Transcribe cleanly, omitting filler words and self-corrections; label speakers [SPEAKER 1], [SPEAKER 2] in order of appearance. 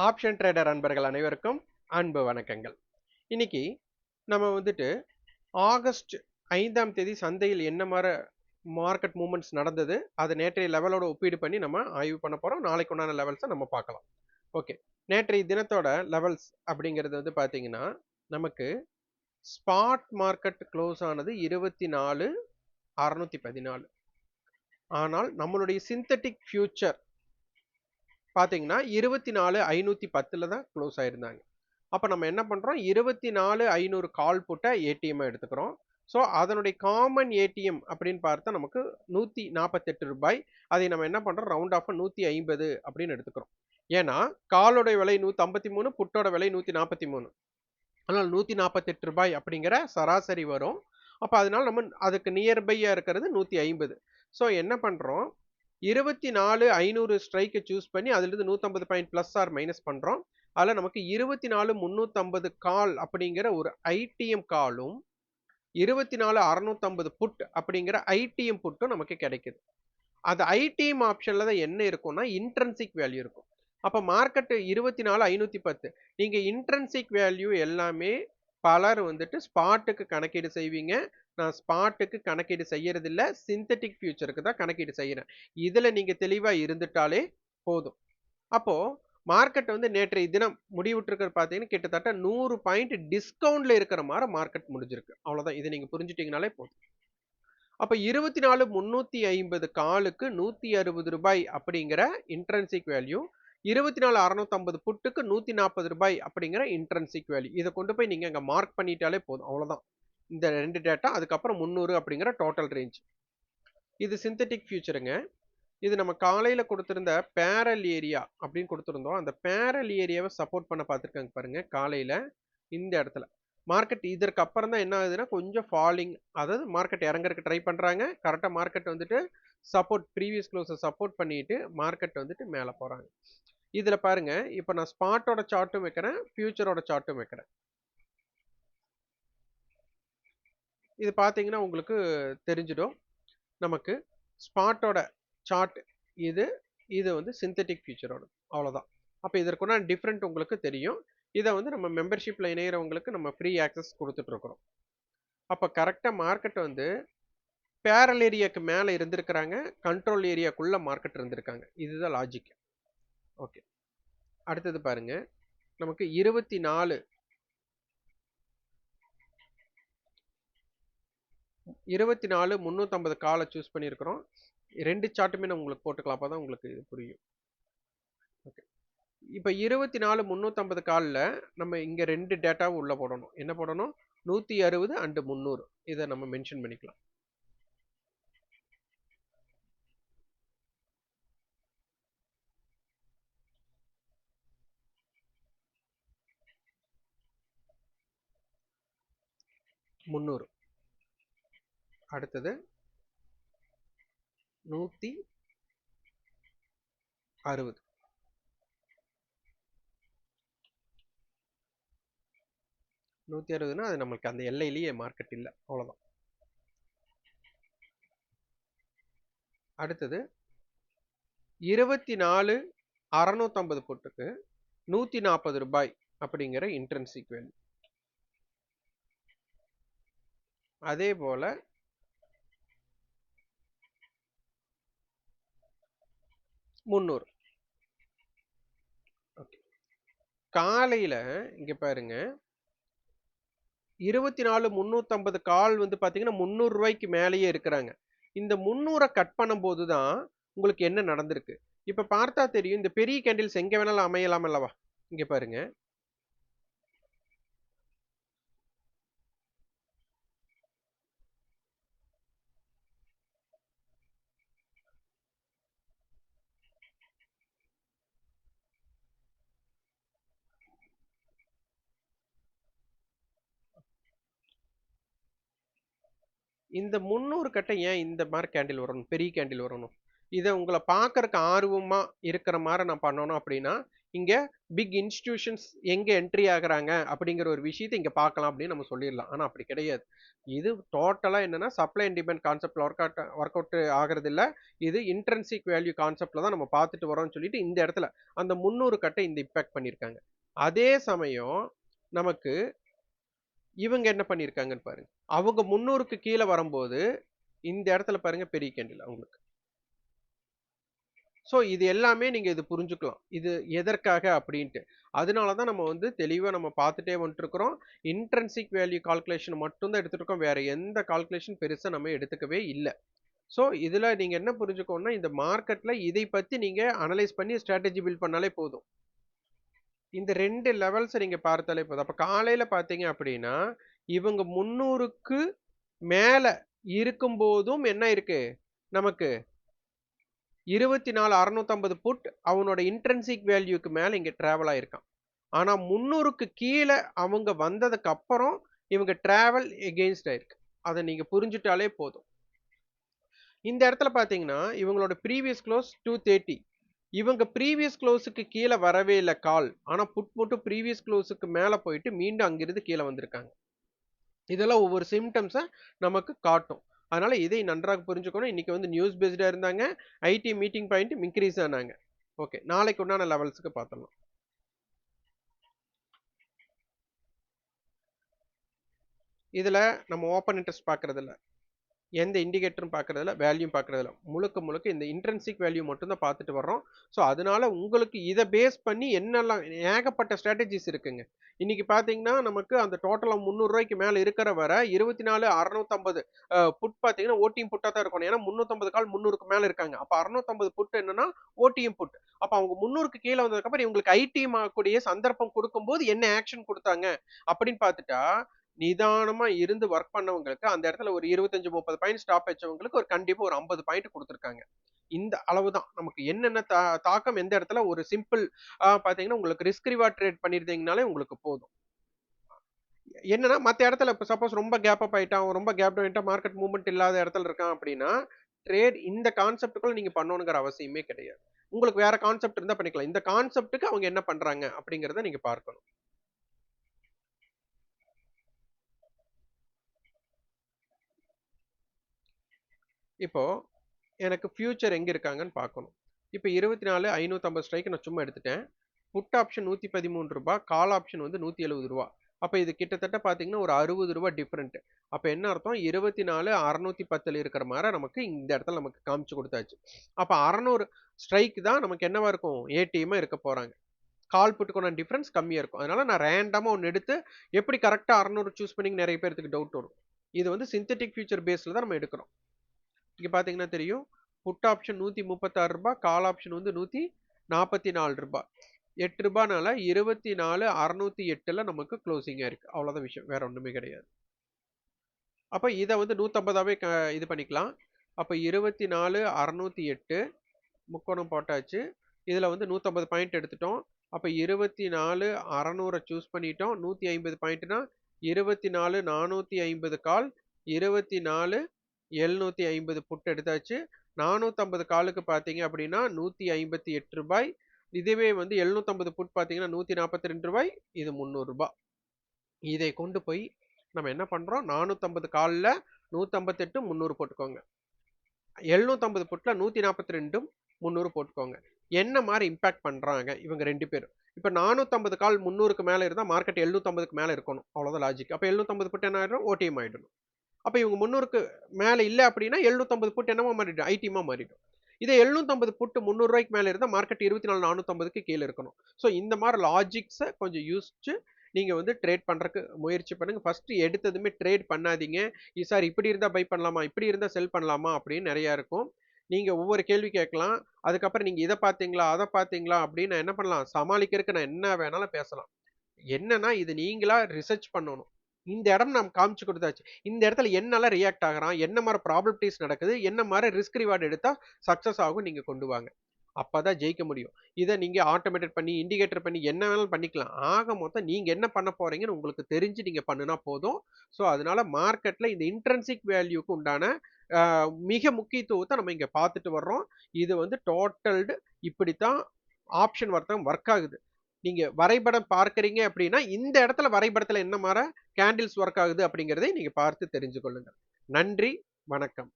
[SPEAKER 1] Option trader அன்பர்கள் அனைவருக்கும் அன்பு வணக்கங்கள். இன்னைக்கு நம்ம வந்துட்டு ஆகஸ்ட் 5ஆம் தேதி சந்தையில் என்ன மாதிரி மார்க்கெட் மூவ்மெண்ட்ஸ் நடந்தது, அதை நேற்றைய லெவலோட ஒப்பீடு பண்ணி நம்ம ஆய்வு பண்ண போறோம். நாளைக்கு உண்டான லெவல்ஸை நம்ம பார்க்கலாம். ஓகே, நேற்றைய தினத்தோட லெவல்ஸ் அப்படிங்கிறது வந்து பார்த்தீங்கன்னா, நமக்கு ஸ்பாட் மார்க்கெட் க்ளோஸ் ஆனது 24,614. ஆனால் நம்மளுடைய சிந்தட்டிக் ஃபியூச்சர் பார்த்தீங்கன்னா 24,510 தான் க்ளோஸ் ஆயிருந்தாங்க. அப்போ நம்ம என்ன பண்ணுறோம், 24,500 கால் புட்டை ஏடிஎம் எடுத்துக்கிறோம். ஸோ அதனுடைய காமன் ஏடிஎம் அப்படின்னு பார்த்தா நமக்கு 148 ரூபாய். அதை நம்ம என்ன பண்ணுறோம், ரவுண்ட் ஆஃப் 150 அப்படின்னு எடுத்துக்கிறோம். ஏன்னா காலோட விலை 153, புட்டோட விலை 143. ஆனால் 148 ரூபாய் அப்படிங்கிற சராசரி வரும். அப்போ அதனால நம்ம அதுக்கு நியர்பையாக இருக்கிறது 150. ஸோ என்ன பண்ணுறோம், 24,500 ஸ்ட்ரைக்கை சூஸ் பண்ணி அதுலேருந்து 150 பாயிண்ட் ப்ளஸ் ஆர் மைனஸ் பண்ணுறோம். அதில் நமக்கு 24,350 கால் அப்படிங்கிற ஒரு ஐடிஎம் காலும் 24,650 புட் அப்படிங்கிற ஐடிஎம் புட்டும் நமக்கு கிடைக்குது. அது ஐடிஎம் ஆப்ஷனில் தான் என்ன இருக்கும்னா இன்ட்ரென்சிக் வேல்யூ இருக்கும். அப்போ மார்க்கெட்டு 24,510. நீங்கள் இன்ட்ரென்சிக் வேல்யூ எல்லாமே பலர் வந்துட்டு ஸ்பாட்டுக்கு கணக்கீடு செய்வீங்க. நான் ஸ்பாட்டுக்கு கணக்கீடு செய்யறதில்ல, சிந்தட்டிக் ஃபியூச்சருக்கு தான் கணக்கீடு செய்கிறேன். இதில் நீங்கள் தெளிவாக இருந்துட்டாலே போதும். அப்போது மார்க்கெட் வந்து நேற்றைய தினம் முடிவுற்றிருக்கிற பார்த்தீங்கன்னா கிட்டத்தட்ட 100 பாயிண்ட் டிஸ்கவுண்ட்ல இருக்கிற மாதிரி மார்க்கெட் முடிஞ்சிருக்கு. அவ்வளோதான், இதை நீங்கள் புரிஞ்சுட்டீங்கனாலே போதும். அப்போ 24,350 காலுக்கு 160 ரூபாய் அப்படிங்கிற இன்ட்ரென்சிக் வேல்யூ, 24,650 புட்டுக்கு 140 ரூபாய் அப்படிங்கிற இன்ட்ரென்சிக் வேல்யூ. இதை கொண்டு போய் நீங்கள் அங்கே மார்க் பண்ணிட்டாலே போதும். அவ்வளோதான் இந்த ரெண்டு டேட்டா. அதுக்கப்புறம் 300 அப்படிங்கிற டோட்டல் ரேஞ்ச். இது சிந்தட்டிக் ஃபியூச்சருங்க. இது நம்ம காலையில் கொடுத்துருந்த பேரல் ஏரியா அப்படின்னு கொடுத்துருந்தோம். அந்த பேரல் ஏரியாவை சப்போர்ட் பண்ண பார்த்துருக்காங்க பாருங்க காலையில் இந்த இடத்துல. மார்க்கெட் இதற்கு அப்புறம் தான் என்ன ஆகுதுன்னா கொஞ்சம் ஃபாலிங், அதாவது மார்க்கெட் இறங்கறதுக்கு ட்ரை பண்ணுறாங்க. கரெக்டாக மார்க்கெட் வந்துட்டு சப்போர்ட், ப்ரீவியஸ் க்ளோஸை சப்போர்ட் பண்ணிட்டு மார்க்கெட் வந்துட்டு மேலே போகிறாங்க. இதில் பாருங்க, இப்போ நான் ஸ்பாட்டோட சார்ட்டும் வைக்கிறேன், ஃபியூச்சரோட சார்ட்டும் வைக்கிறேன். இது பார்த்தீங்கன்னா உங்களுக்கு தெரிஞ்சிடும். நமக்கு ஸ்பாட்டோட சார்ட் இது, இது வந்து சிந்தட்டிக் ஃபியூச்சரோட. அவ்வளோதான். அப்போ இதற்குன்னா டிஃப்ரெண்ட் உங்களுக்கு தெரியும். இதை வந்து நம்ம மெம்பர்ஷிப்பில் இணைகிறவங்களுக்கு நம்ம ஃப்ரீ ஆக்சஸ் கொடுத்துட்ருக்குறோம். அப்போ கரெக்டாக மார்க்கெட் வந்து பேரல் ஏரியாவுக்கு மேலே இருந்திருக்கிறாங்க, கண்ட்ரோல் ஏரியாக்குள்ளே மார்க்கெட் இருந்திருக்காங்க. இதுதான் லாஜிக். ஓகே, அடுத்தது பாருங்க, நமக்கு 24,350 காலை சூஸ் பண்ணியிருக்கிறோம். ரெண்டு சார்ட்டுமே நான் உங்களுக்கு போட்டுக்கலாம், அப்போ தான் உங்களுக்கு இது புரியும். ஓகே, இப்போ 24,350 காலில் நம்ம இங்கே ரெண்டு டேட்டாவும் உள்ளே போடணும். என்ன போடணும், 160 அண்டு 300. இதை நம்ம மென்ஷன் பண்ணிக்கலாம். முந்நூறு. அடுத்தது 160. 160னா அது நமக்கு அந்த எல்லையிலேயே மார்க்கெட் இல்லை, அவ்வளோதான். அடுத்தது 24,650 புட்டுக்கு 140 ரூபாய் அப்படிங்கிற இன்ட்ரென்சிக் வேல்யூ. அதே போல 300. ஓகே, காலையில் இங்கே பாருங்க 24,350 கால் வந்து பார்த்தீங்கன்னா 300 ரூபாய்க்கு மேலேயே இருக்கிறாங்க. இந்த 300 கட் பண்ணும்போது தான் உங்களுக்கு என்ன நடந்திருக்கு இப்போ பார்த்தா தெரியும். இந்த பெரிய கேண்டில்ஸ் எங்கே வேணாலும் அமையலாம் அல்லவா? இங்கே பாருங்க, இந்த 300 கட்டை ஏன் இந்த மாதிரி கேண்டில் வரணும், பெரிய கேண்டில் வரணும்? இதை உங்களை பார்க்கறக்கு ஆர்வமாக இருக்கிற மாதிரி நான் பண்ணணும் அப்படின்னா இங்க பிக் இன்ஸ்டிடியூஷன்ஸ் எங்க என்ட்ரி ஆகுறாங்க அப்படிங்கிற ஒரு விஷயத்தை இங்க பார்க்கலாம் அப்படின்னு நம்ம சொல்லிடலாம். ஆனா அப்படி கிடையாது. இது டோட்டலா என்னன்னா சப்ளை அண்ட் டிமாண்ட் கான்செப்ட்ல ஒர்க் அவுட் ஆகுறது இல்ல. இது இன்ட்ரின்சிக் வேல்யூ கான்செப்ட்ல தான் நம்ம பார்த்துட்டு வரோம்னு சொல்லிட்டு இந்த இடத்துல அந்த 300 கட்டை இந்த இம்பாக்ட் பண்ணியிருக்காங்க. அதே சமயம் நமக்கு இவங்க என்ன பண்ணியிருக்காங்கன்னு பாருங்க. அவங்க 300க்கு கீழே வரும்போது இந்த இடத்துல பாருங்க பெரிய கேண்டில் அவங்களுக்கு. ஸோ இது எல்லாமே நீங்க இது புரிஞ்சுக்கலாம். இது எதற்காக அப்படின்ட்டு. அதனால தான் நம்ம வந்து தெளிவா நம்ம பார்த்துட்டே வந்துட்டுருக்கிறோம். இன்ட்ரின்சிக் வேல்யூ கால்குலேஷன் மட்டும் தான் எடுத்துட்டு இருக்கோம். வேற எந்த கால்குலேஷன் பெருசா நம்ம எடுத்துக்கவே இல்ல. ஸோ இதுல நீங்க என்ன புரிஞ்சுக்கணும்னா, இந்த மார்க்கெட்ல இதை பத்தி நீங்க அனலைஸ் பண்ணி ஸ்ட்ராட்டஜி பில்ட் பண்ணாலே போதும். இந்த 2 லெவல்ஸ நீங்க பார்த்தாலே போதும். அப்ப காலையில பார்த்தீங்க அப்படின்னா, இவங்க 300க்கு மேல இருக்கும்போதும் என்ன இருக்கு? நமக்கு 24,650 புட் அவனோட இன்ட்ரின்சிக் வேல்யூக்கு மேல இங்க டிராவல் ஆயிருக்கான். ஆனா 300க்கு கீழ அவங்க வந்ததுக்கு அப்புறம் இவங்க டிராவல் எகெயின்ஸ்ட் ஆயிருக்கு. அத நீங்க புரிஞ்சுட்டாலே போதும். இந்த இடத்துல பார்த்தீங்கன்னா, இவங்களோட ப்ரீவியஸ் க்ளோஸ் 230. இவங்க ப்ரீவியஸ் க்ளோஸ்க்கு கீழ வரவே இல்ல கால். ஆனா புட் மட்டும் ப்ரீவியஸ் க்ளோஸ்க்கு மேல போயிட்டு மீண்டும் அங்கிருந்து கீழ வந்திருக்காங்க. இதெல்லாம் ஒவ்வொரு சிம்டம்ஸ நமக்கு காட்டும். அதனால இதை நன்றாக புரிஞ்சுக்கணும். இன்னைக்கு வந்து நியூஸ் பேஸ்டா இருந்தாங்க. ஐடி மீட்டிங் பாயிண்ட் இன்கிரீஸ் ஆனாங்க. ஓகே. நாளைக்கு உண்டான லெவல்ஸ்க்கு பார்த்துடலாம். இதுல நம்ம ஓப்பன் இன்ட்ரெஸ்ட் பார்க்கறது இல்ல. எந்த இண்டிகேட்டரும் பார்க்கறதில்ல, வேல்யூம் பார்க்கறதில்ல. முழுக்க முழுக்க இந்த இன்ட்ரின்சிக் வேல்யூ மட்டும் தான் பார்த்துட்டு வர்றோம். ஸோ அதனால உங்களுக்கு இத பேஸ் பண்ணி என்னெல்லாம் ஏகப்பட்ட ஸ்ட்ராட்டஜிஸ் இருக்குங்க. இன்னைக்கு பார்த்தீங்கன்னா, நமக்கு அந்த டோட்டலா ரூ. 300க்கு மேல இருக்கிற வர 24,650 புட் பார்த்தீங்கன்னா, ஓடிஎம் புட்டா தான் இருக்கணும். ஏன்னா 350 கால் 300க்கு மேல இருக்காங்க. அப்ப 650 புட் என்னன்னா ஓடிஎம் புட். அப்ப அவங்க 300க்கு கீழ வந்ததுக்கப்புறம் இவங்களுக்கு ஐடிஎம் ஆகக்கூடிய சந்தர்ப்பம் குடுக்கும்போது என்ன ஆக்ஷன் குடுத்தாங்க அப்படின்னு பார்த்துட்டா, நிதானமா இருந்து வொர்க் பண்ணவங்களுக்கு அந்த இடத்துல ஒரு 25, 30 பாயிண்ட் ஸ்டாப் வச்சவங்களுக்கு ஒரு கண்டிப்பா ஒரு 50 பாயிண்ட் குடுத்துருக்காங்க. இந்த அளவு தான். நமக்கு என்னென்ன தாக்கம் எந்த இடத்துல ஒரு சிம்பிள் பார்த்தீங்கன்னா, உங்களுக்கு ரிஸ்க் ரிவார்ட் ட்ரேட் பண்ணியிருந்தீங்கனாலே உங்களுக்கு போதும். என்னன்னா மத்த இடத்துல இப்ப சப்போஸ் ரொம்ப கேப் அப் ஆயிட்டான், ரொம்ப கேப் டவுன் ஆயிட்டா, மார்க்கெட் மூவ்மெண்ட் இல்லாத இடத்துல இருக்கான் அப்படின்னா, ட்ரேட் இந்த கான்செப்ட்க்குள்ள நீங்க பண்ணணுங்கிற அவசியமே கிடையாது. உங்களுக்கு வேற கான்செப்ட் இருந்தா பண்ணிக்கலாம். இந்த கான்செப்ட்க்கு அவங்க என்ன பண்றாங்க அப்படிங்கிறத நீங்க பார்க்கணும். இப்போ எனக்கு ஃபியூச்சர் எங்க இருக்காங்கன்னு பார்க்கணும். இப்ப 24,550 ஸ்ட்ரைக் நான் சும்மா எடுத்துட்டேன். புட் ஆப்ஷன் ரூ. 113, கால் ஆப்ஷன் வந்து ரூ. 170. அப்ப இது கிட்டத்தட்ட பார்த்தீங்கன்னா, ஒரு ரூ. 60 டிஃபரண்ட். அப்ப என்ன அர்த்தம்? 24,610ல இருக்கிற மாரி நமக்கு இந்த இடத்துல நமக்கு காமிச்சு குடுத்தாச்சு. அப்ப 600 ஸ்ட்ரைக் தான் நமக்கு என்னவா இருக்கும்? ஏடிஎம்மா இருக்க போறாங்க. கால் புட்டுக்கான டிஃபரன்ஸ் கம்மியா இருக்கும். அதனால நான் ரேண்டமா ஒண்ணு எடுத்து எப்படி கரெக்ட்டா 600 சூஸ் பண்ணீங்கன்னு நெறைய பேருக்கு டவுட் வரும். இது வந்து சிந்தெடிக் ஃபியூச்சர் பேஸ்ல தான் நம்ம எடுக்கிறோம். இங்க பார்த்தீங்கன்னா தெரியும். புட் ஆப்ஷன் ரூ. 136, கால் ஆப்ஷன் வந்து ரூ. 144. ரூ. 8னால 24,608ல நமக்கு க்ளோசிங்கா இருக்கு. அவ்வளவுதான் விஷயம். வேற ஒண்ணுமே கிடையாது. அப்ப இத வந்து 150ஆவே இது பண்ணிக்கலாம். அப்ப 24,608 முக்கோணம் போட்டாச்சு. இதுல வந்து 150 பாயிண்ட் எடுத்துட்டோம். அப்ப 24,600 சூஸ் பண்ணிட்டோம். 150 பாயிண்ட்னா 24,450 கால், 24,750 புட் எடுத்தாச்சு. 450 காலுக்கு பார்த்தீங்க அப்படின்னா ரூ. 158. இதுவே வந்து 750 புட் பார்த்தீங்கன்னா ரூ. 142. இது ரூ. 300. இதை கொண்டு போய் நம்ம என்ன பண்றோம்? 450 கால்ல 158, 300 போட்டுக்கோங்க. 750 புட்ல 142, 300 போட்டுக்கோங்க. என்ன மாரி இம்பாக்ட் பண்றாங்க இவங்க 2 பேரும். இப்ப 450 கால் 300க்கு மேல இருந்தா மார்க்கெட் 750க்கு மேல இருக்கணும். அவ்வளவுதான் லாஜிக். அப்ப 750 புட் என்ன ஆயிடும்? ஓடிஎம் ஆயிடணும். அப்ப இவங்க 300க்கு மேல இல்ல அப்படின்னா 750 புட் என்னவா மாறிடும்? ஐடிஎம்மா மாறிடும். இதே 750 புட் ரூ. 300க்கு மேல இருந்தா மார்க்கெட் 24,450க்கு கீழ இருக்கணும். சோ இந்த மாரி லாஜிக்ஸ கொஞ்சம் யோசிச்சு நீங்க வந்து ட்ரேட் பண்றதுக்கு முயற்சி பண்ணுங்க. ஃபர்ஸ்ட் எடுத்ததுமே ட்ரேட் பண்ணாதீங்க. சார் இப்படி இருந்தா பை பண்ணலாமா? இப்படி இருந்தா செல் பண்ணலாமா? அப்படின்னு நெறைய இருக்கும். நீங்க ஒவ்வொரு கேள்வி கேட்கலாம். அதுக்கப்புறம் நீங்க இத பார்த்தீங்களா? அத பார்த்தீங்களா? அப்படின்னு நான் என்ன பண்ணலாம்? சமாளிக்கிறதுக்கு நான் என்ன வேணாலும் பேசலாம். என்னன்னா இது நீங்களா ரிசர்ச் பண்ணணும். இந்த இடம் நாம் காமிச்சு கொடுத்தாச்சு. இந்த இடத்துல என்னெல்லாம் ரியாக்ட் ஆகுறான்? என்ன மாரி ப்ராபபிலிட்டீஸ் நடக்குது? என்ன மாரி ரிஸ்க் ரிவார்ட் எடுத்தா சக்சஸ் ஆகும் நீங்க கொண்டு வாங்க. அப்பதான் ஜெயிக்க முடியும். இத நீங்க ஆட்டோமேட்டட் பண்ணி, இண்டிகேட்டர் பண்ணி என்ன வேணாலும் பண்ணிக்கலாம். ஆக மொத்தம் நீங்க என்ன பண்ண போறீங்கன்னு உங்களுக்கு தெரிஞ்சு நீங்க பண்ணுனா போதும். ஸோ அதனால மார்க்கெட்ல இந்த இன்ட்ரின்சிக் வேல்யூக்கு உண்டான அ மிக முக்கியத்துவத்த நம்ம இங்க பார்த்துட்டு வர்றோம். இது வந்து டோட்டல்டு இப்படித்தான் ஆப்ஷன் வர்த்தகம் ஒர்க் ஆகுது. நீங்க வரைபடம் பார்க்கறீங்க அப்படின்னா, இந்த இடத்துல வரைபடத்துல என்ன மாற கேண்டில்ஸ் ஒர்க் ஆகுது அப்படிங்கிறதை நீங்க பார்த்து தெரிஞ்சு கொள்ளுங்க. நன்றி, வணக்கம்.